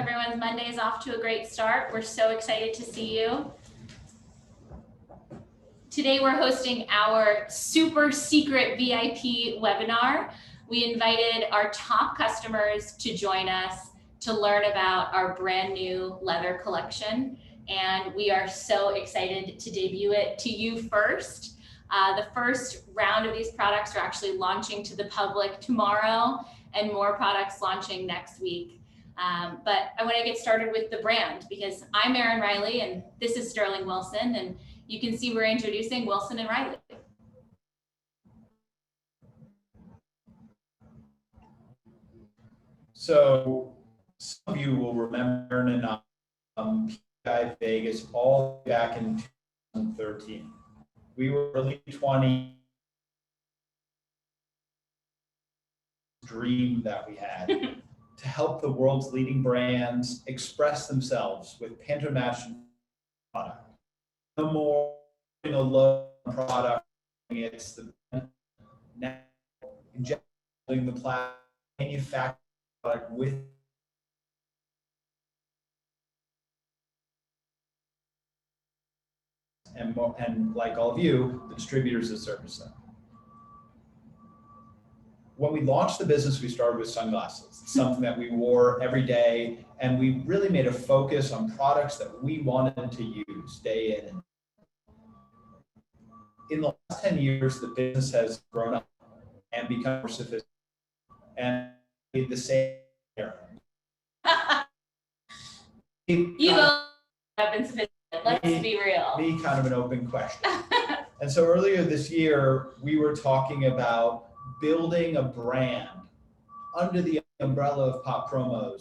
everyone's Monday is off to a great start. We're so excited to see you. Today we're hosting our super secret VIP webinar. We invited our top customers to join us to learn about our brand new leather collection. And we are so excited to debut it to you first. The first round of these products are actually launching to the public tomorrow, and more products launching next week. But I want to get started with the brand because I'm Erin Reilly and this is Sterling Wilson, and you can see we're introducing Wilson and Reilly. So some of you will remember in PI Vegas all back in 2013. We were early 20 dream that we had to help the world's leading brands express themselves with Panto-matched product. No more a low product. It's the now injecting the plastic manufacturing product with and like all of you, the distributors that service them. When we launched the business, we started with sunglasses. It's something that we wore every day, and we really made a focus on products that we wanted to use day in. In the last 10 years, the business has grown up and become more sophisticated, and made the same error. You both have been sophisticated. Let's be real. Me, kind of an open question. And so earlier this year, we were talking about building a brand under the umbrella of Pop Promos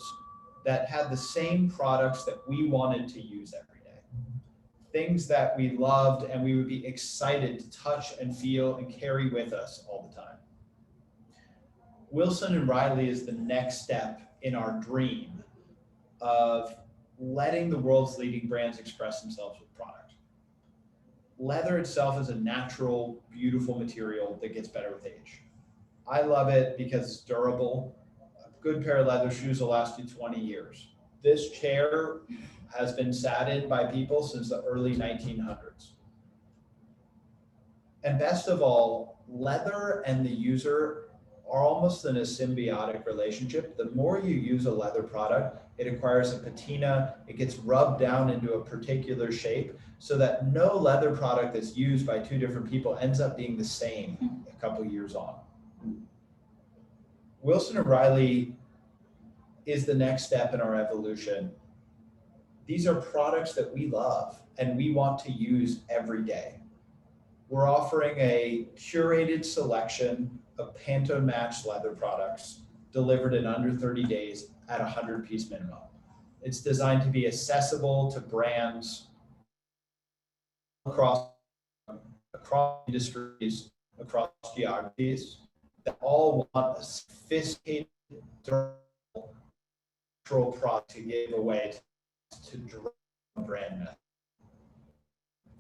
that had the same products that we wanted to use every day. Things that we loved and we would be excited to touch and feel and carry with us all the time. Wilson and Reilly is the next step in our dream of letting the world's leading brands express themselves with product. Leather itself is a natural, beautiful material that gets better with age. I love it because it's durable. A good pair of leather shoes will last you 20 years. This chair has been sat in by people since the early 1900s. And best of all, leather and the user are almost in a symbiotic relationship. The more you use a leather product, it acquires a patina, it gets rubbed down into a particular shape so that no leather product that's used by two different people ends up being the same a couple years on. Wilson and Reilly is the next step in our evolution. These are products that we love and we want to use every day. We're offering a curated selection of Panto-matched leather products delivered in under 30 days at a 100-piece minimum. It's designed to be accessible to brands across industries, across geographies, that all want a sophisticated, durable, natural product to give away to drive brand message.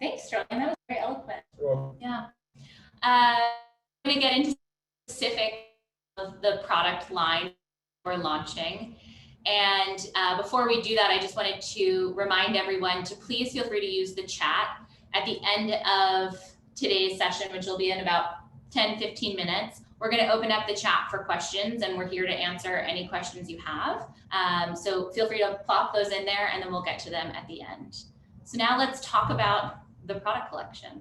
Thanks, Sterling. That was very eloquent. Sure. Yeah. I'm going to get into specific of the product line we're launching. And before we do that, I just wanted to remind everyone to please feel free to use the chat at the end of today's session, which will be in about 10-15 minutes. We're going to open up the chat for questions, and we're here to answer any questions you have. So feel free to plop those in there, and then we'll get to them at the end. So now let's talk about the product collection.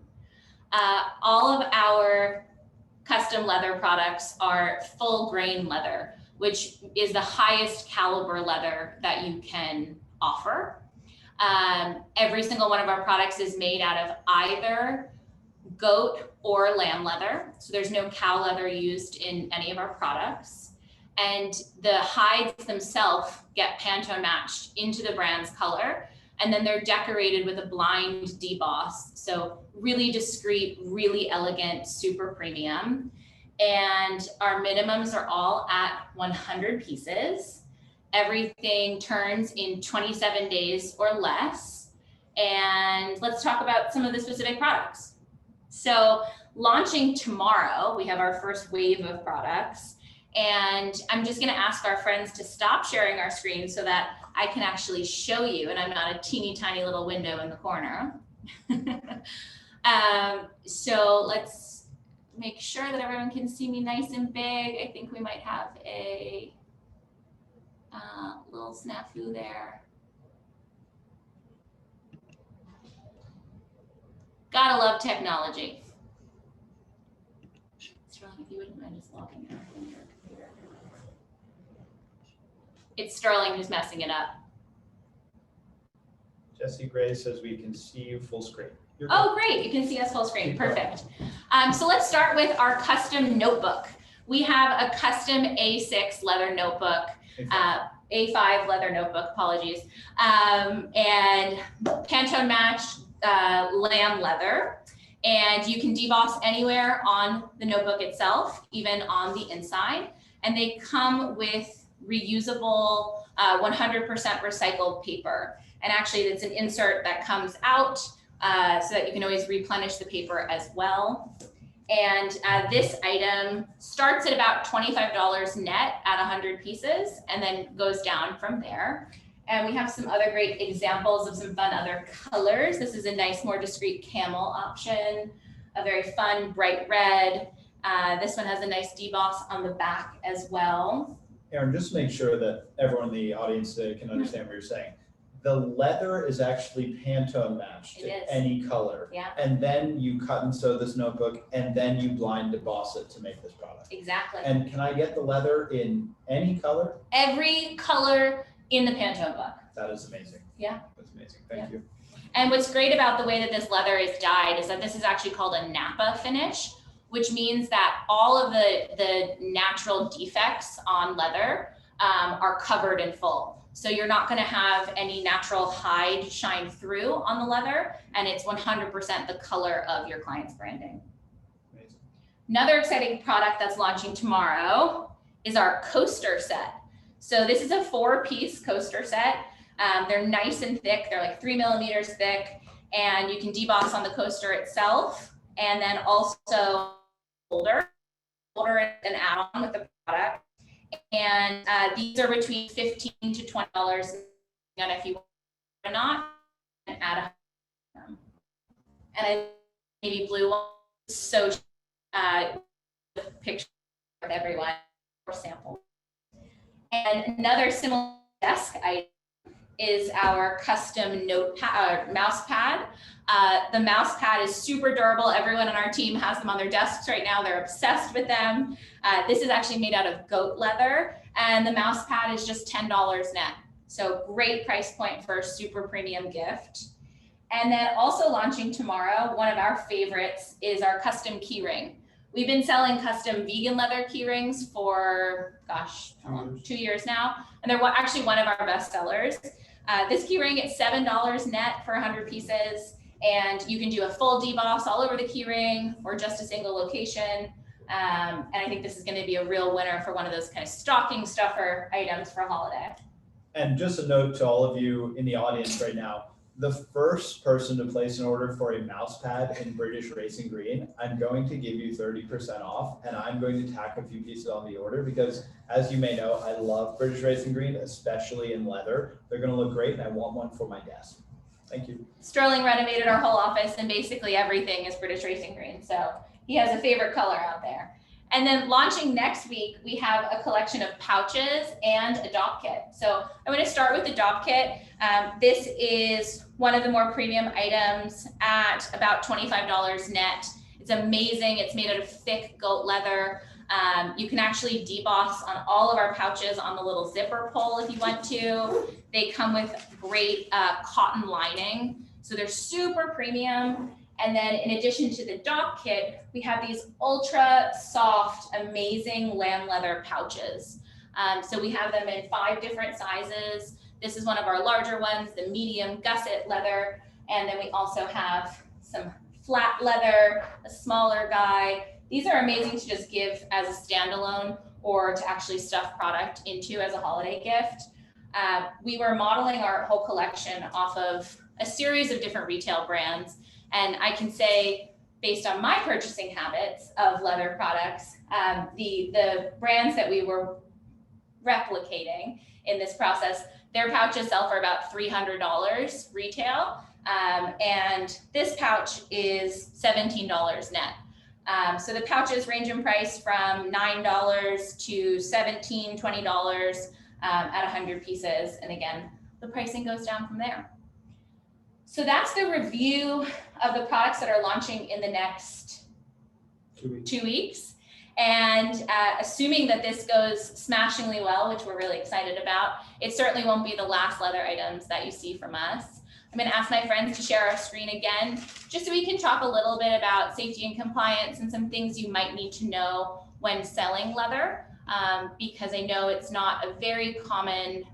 All of our custom leather products are full grain leather, which is the highest caliber leather that you can offer. Every single one of our products is made out of either goat or lamb leather. So there's no cow leather used in any of our products. And the hides themselves get Panto matched into the brand's color. And then they're decorated with a blind deboss. So really discreet, really elegant, super premium. And our minimums are all at 100 pieces. Everything turns in 27 days or less. And let's talk about some of the specific products. So launching tomorrow, we have our first wave of products. And I'm just gonna ask our friends to stop sharing our screen so that I can actually show you, and I'm not a teeny tiny little window in the corner. So let's make sure that everyone can see me nice and big. I think we might have a little snafu there. Gotta love technology. Sterling, if you wouldn't mind just logging out from your computer. It's Sterling who's messing it up. Jesse Gray says we can see you full screen. Oh, great. You can see us full screen. Perfect. So let's start with our custom notebook. We have a custom A6 leather notebook, A5 leather notebook, apologies, and Pantone matched lamb leather. And you can deboss anywhere on the notebook itself, even on the inside. And they come with reusable 100% recycled paper. And actually, it's an insert that comes out so that you can always replenish the paper as well. And this item starts at about $25 net at 100 pieces and then goes down from there. And we have some other great examples of some fun other colors. This is a nice, more discreet camel option, a very fun bright red. This one has a nice deboss on the back as well. Erin, just to make sure that everyone in the audience today can understand what you're saying. The leather is actually Pantone matched to any color. Yeah. And then you cut and sew this notebook and then you blind deboss it to make this product. Exactly. And can I get the leather in any color? Every color in the Pantone book. That is amazing. Yeah. That's amazing. Thank you. And what's great about the way that this leather is dyed is that this is actually called a Napa finish, which means that all of the natural defects on leather are covered in full. So you're not going to have any natural hide shine through on the leather, and it's 100% the color of your client's branding. Amazing. Another exciting product that's launching tomorrow is our coaster set. So this is a 4-piece coaster set. They're nice and thick. They're like 3 millimeters thick, and you can deboss on the coaster itself, and then also holder and add on with the product. And these are between $15 to $20, and if you want or not, and add them. And I maybe blue one, so picture of everyone for sample. And another similar desk item is our custom notepad, mouse pad. The mouse pad is super durable. Everyone on our team has them on their desks right now. They're obsessed with them. This is actually made out of goat leather, and the mouse pad is just $10 net. So great price point for a super premium gift. And then also launching tomorrow, one of our favorites is our custom key ring. We've been selling custom vegan leather key rings for, gosh, 2 years now, and they're actually one of our best sellers. This key ring is $7 net for 100 pieces, and you can do a full deboss all over the key ring or just a single location. And I think this is going to be a real winner for one of those kind of stocking stuffer items for holiday. And just a note to all of you in the audience right now, the first person to place an order for a mouse pad in British Racing Green, I'm going to give you 30% off, and I'm going to tack a few pieces on the order because, as you may know, I love British Racing Green, especially in leather. They're going to look great, and I want one for my desk. Thank you. Sterling renovated our whole office, and basically everything is British Racing Green, so he has a favorite color out there. And then launching next week, we have a collection of pouches and a dop kit. So I'm going to start with the dop kit. This is one of the more premium items at about $25 net. It's amazing. It's made out of thick goat leather. You can actually deboss on all of our pouches on the little zipper pull if you want to. They come with great cotton lining, so they're super premium. And then in addition to the dop kit, we have these ultra soft, amazing lamb leather pouches. So we have them in 5 different sizes. This is one of our larger ones, the medium gusset leather. And then we also have some flat leather, a smaller guy. These are amazing to just give as a standalone or to actually stuff product into as a holiday gift. We were modeling our whole collection off of a series of different retail brands. And I can say, based on my purchasing habits of leather products, the brands that we were replicating in this process Their pouches sell for about $300 retail, and this pouch is $17 net. So the pouches range in price from $9 to $17, $20 at 100 pieces. And again, the pricing goes down from there. So that's the review of the products that are launching in the next 2 weeks. And assuming that this goes smashingly well, which we're really excited about, it certainly won't be the last leather items that you see from us. I'm going to ask my friends to share our screen again, just so we can talk a little bit about safety and compliance and some things you might need to know when selling leather, because I know it's not a very common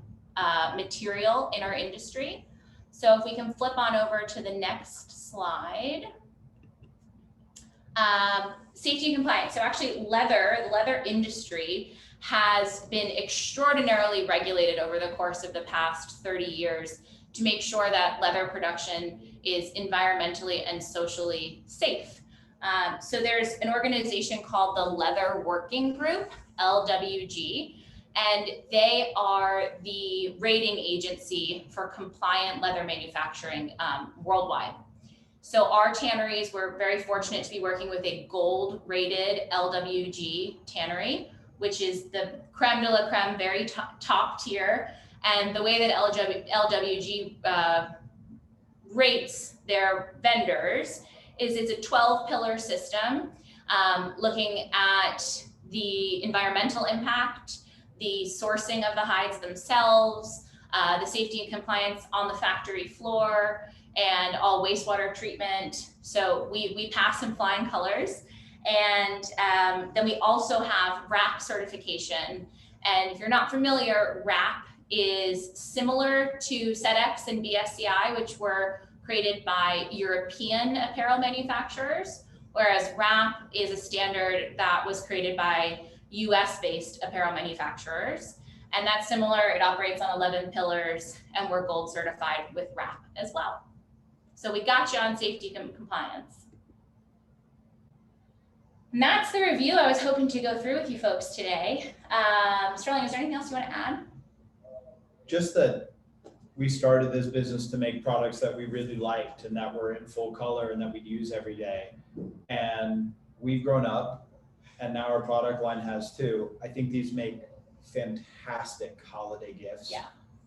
material in our industry. So if we can flip on over to the next slide. Safety and compliance. So actually the leather industry has been extraordinarily regulated over the course of the past 30 years to make sure that leather production is environmentally and socially safe. So there's an organization called the Leather Working Group, LWG, and they are the rating agency for compliant leather manufacturing worldwide. So our tanneries, we're very fortunate to be working with a gold rated LWG tannery, which is the creme de la creme, very top tier. And the way that LWG rates their vendors is it's a 12-pillar system, looking at the environmental impact, the sourcing of the hides themselves, the safety and compliance on the factory floor, and all wastewater treatment. So we pass in flying colors. And then we also have RAP certification. And if you're not familiar, RAP is similar to SEDEX and BSCI, which were created by European apparel manufacturers, whereas RAP is a standard that was created by US-based apparel manufacturers. And that's similar, it operates on 11 pillars, and we're gold certified with RAP as well. So we got you on safety and compliance. And that's the review I was hoping to go through with you folks today. Sterling, is there anything else you want to add? Just that we started this business to make products that we really liked and that were in full color and that we use every day. And we've grown up, and now our product line has too. I think these make fantastic holiday gifts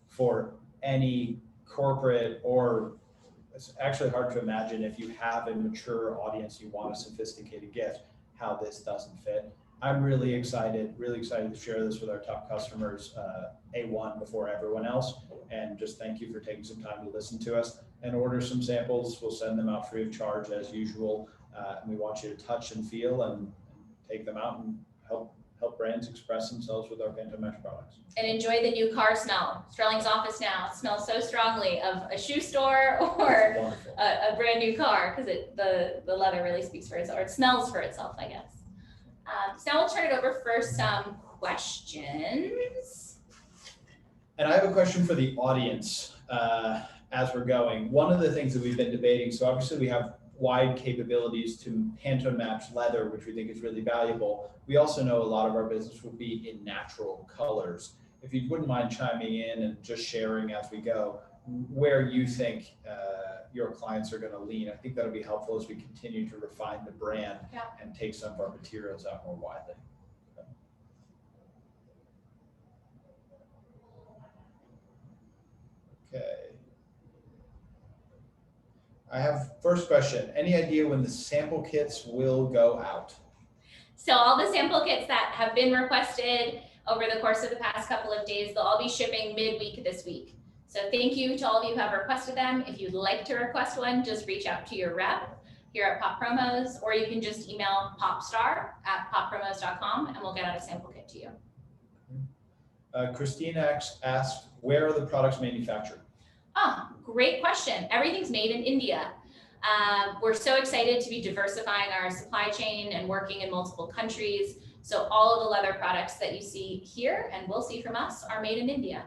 for any corporate, or it's actually hard to imagine if you have a mature audience, you want a sophisticated gift, how this doesn't fit. I'm really excited to share this with our top customers, A1 before everyone else. And just thank you for taking some time to listen to us and order some samples. We'll send them out free of charge as usual. And we want you to touch and feel and take them out and help brands express themselves with our Phantom Mesh products. And enjoy the new car smell. Sterling's office now smells so strongly of a shoe store or a brand new car, because the leather really speaks for itself, or it smells for itself, I guess. So now we'll turn it over for some questions. And I have a question for the audience as we're going. One of the things that we've been debating, so obviously we have wide capabilities to Phantom match leather, which we think is really valuable. We also know a lot of our business will be in natural colors. If you wouldn't mind chiming in and just sharing as we go, where you think your clients are going to lean. I think that'll be helpful as we continue to refine the brand and take some of our materials out more widely. Okay. I have first question. Any idea when the sample kits will go out? So all the sample kits that have been requested over the course of the past couple of days, they'll all be shipping midweek this week. So thank you to all of you who have requested them. If you'd like to request one, just reach out to your rep here at Pop Promos, or you can just email popstar@poppromos.com and we'll get out a sample kit to you. Christine asked, where are the products manufactured? Oh, great question. Everything's made in India. We're so excited to be diversifying our supply chain and working in multiple countries. So all of the leather products that you see here and will see from us are made in India.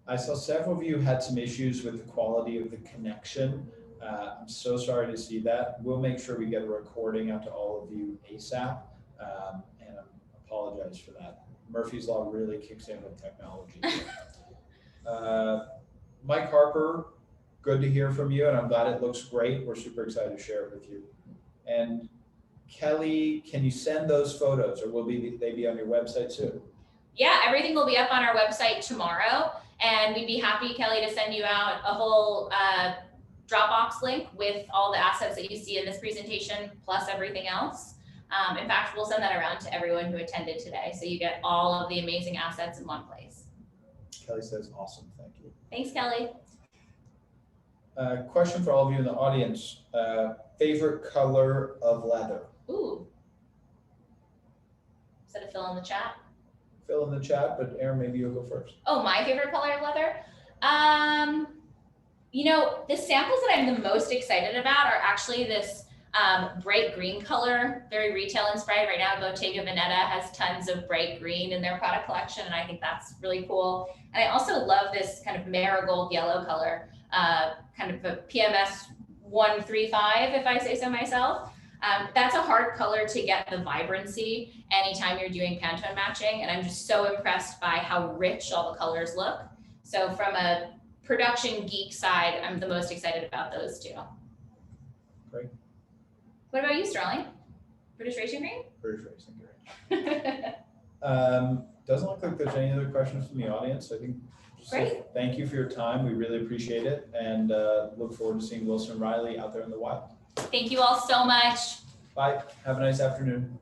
I saw several of you had some issues with the quality of the connection. I'm so sorry to see that. We'll make sure we get a recording out to all of you ASAP, and I apologize for that. Murphy's Law really kicks in with technology. Mike Harper, good to hear from you, and I'm glad it looks great. We're super excited to share it with you. And Kelly, can you send those photos, or will they be on your website soon? Yeah, everything will be up on our website tomorrow, and we'd be happy, Kelly, to send you out a whole Dropbox link with all the assets that you see in this presentation, plus everything else. In fact, we'll send that around to everyone who attended today, so you get all of the amazing assets in one place. Kelly says, awesome, thank you. Thanks, Kelly. Question for all of you in the audience. Favorite color of leather? Ooh. Is that a fill in the chat? Fill in the chat, but Erin, maybe you'll go first. Oh, my favorite color of leather? You know, the samples that I'm the most excited about are actually this bright green color, very retail inspired. Right now, Bottega Veneta has tons of bright green in their product collection, and I think that's really cool. And I also love this kind of marigold yellow color, kind of a PMS 135, if I say so myself. That's a hard color to get the vibrancy anytime you're doing Pantone matching, and I'm just so impressed by how rich all the colors look. So from a production geek side, I'm the most excited about those two. Great. What about you, Sterling? British Racing Green? British Racing Green. Doesn't look like there's any other questions from the audience. I think Great. Thank you for your time. We really appreciate it, and look forward to seeing Wilson and Reilly out there in the wild. Thank you all so much. Bye. Have a nice afternoon.